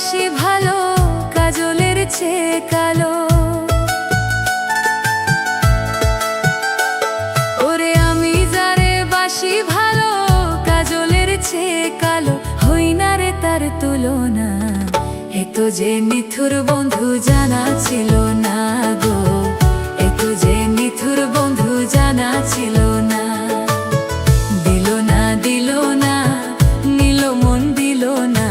বাসি ভালো কাজলের চেয়ে কালো। ওরে আমি যারে বাসি ভালো কাজলের চেয়ে কালো, হই না রে তার তুলনা। এত যে নিথুর বন্ধু জানা ছিল না গো, এত যে নিথুর বন্ধু জানা ছিল না। দিল না দিল না নিল মন দিল না,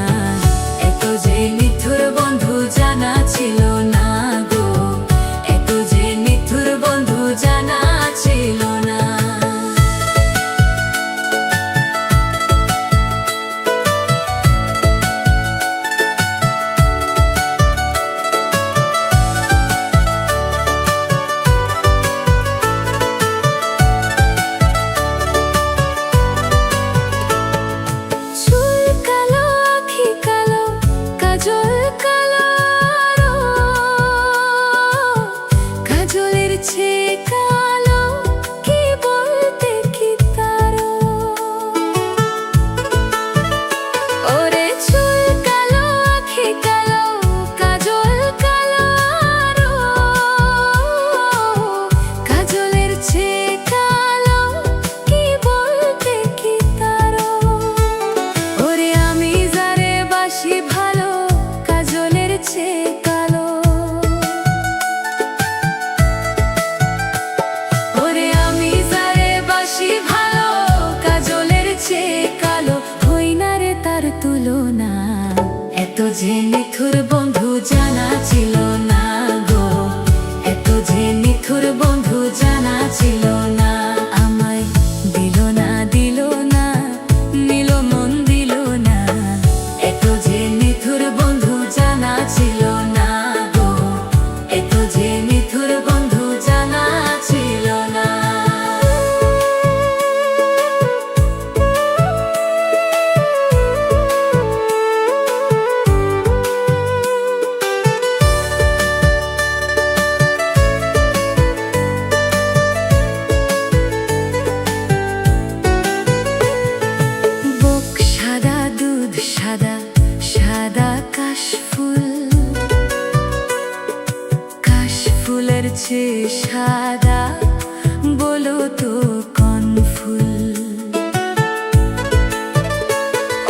এত যে নিথুর বন্ধু জানা ছিল না গো, এত যে নিথুর বন্ধু জানা ছিল না। এত যে নিথুর বন্ধু জানা ছিল না গো, এত যে নিথুর বন্ধু জানা ছিল না। আমায় দিল না দিল না নিল মন দিল না, এত যে নিথুর বন্ধু জানা ছিল না গো, এত যে নিথুর বন্ধু জানা ছিল না। সাদা কাশফুল, কাশফুলের চেয়ে সাদা বলো তো কোন ফুল?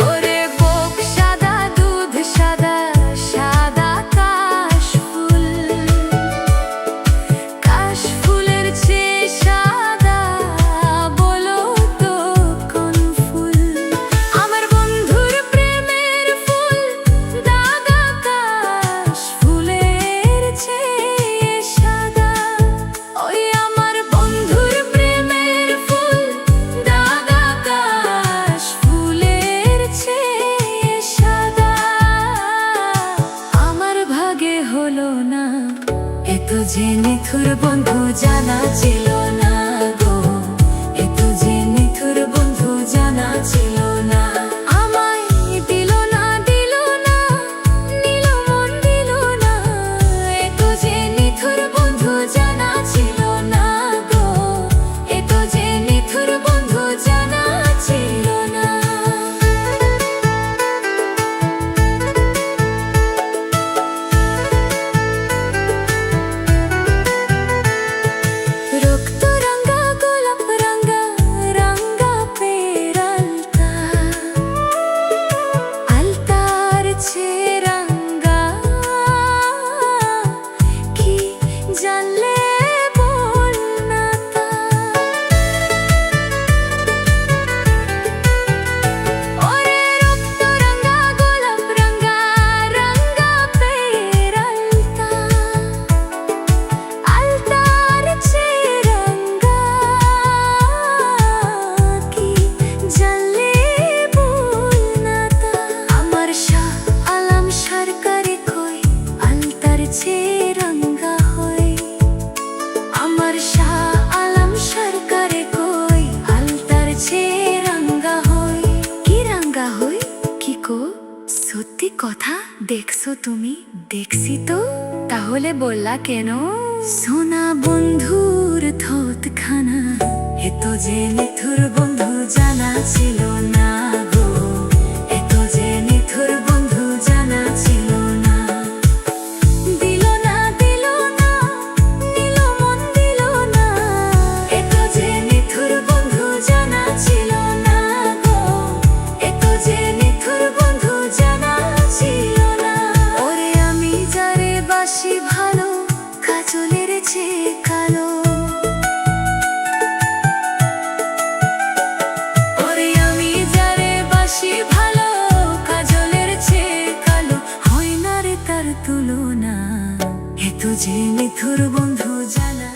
ওরে বুক সাদা দুধ সাদা, সাদা কাশফুল, কাশফুলের চেয়ে সাদা বলো তো কোন ফুল? আমার বন্ধুর প্রেমের ফুল দাগা কাশফুলের চেয়ে সাদা। ওই আমার বন্ধুর প্রেমের ফুল দাগা কাশফুলের চেয়ে সাদা। আমার ভাগে হলো না, এত যে নিথুর বন্ধু জানা ছিল না গো, এত যে নিথুর বন্ধু জানা ছিল না। আমায় দিল না দিল না নিল মন দিল না, এত যে নিথুর বন্ধু জানা ছিল না গো, এত যে নিথুর বন্ধু জানা ছিল না। রক্ত রঙা গোলাপ রঙা রঙা পেরালতা, আলতার চেয়ে রঙা কি জানলে বল না তা? ওরে রক্ত রঙা গোলাপ রঙা রঙা পেরালতা, আলতার চেয়ে রঙা কি জানলে বল না তা? আমার শাহ আলম সরকারে কই আলতার চেয়ে রঙা হয়, আমার শাহ আলম সরকারে কই আলতার চেয়ে রঙা হয়। কি রঙা হয় কি কো? সত্যি কথা দেখছো তুমি? দেখছি তো, তাহলে বললা কেন? সোনা বন্ধুর থতখানা, এত যে নিথুর বন্ধু জানা ছিল না গো, এত যে নিথুর বন্ধু জানা ছিল তুলনা, এ তো যে নিথুর বন্ধু জানা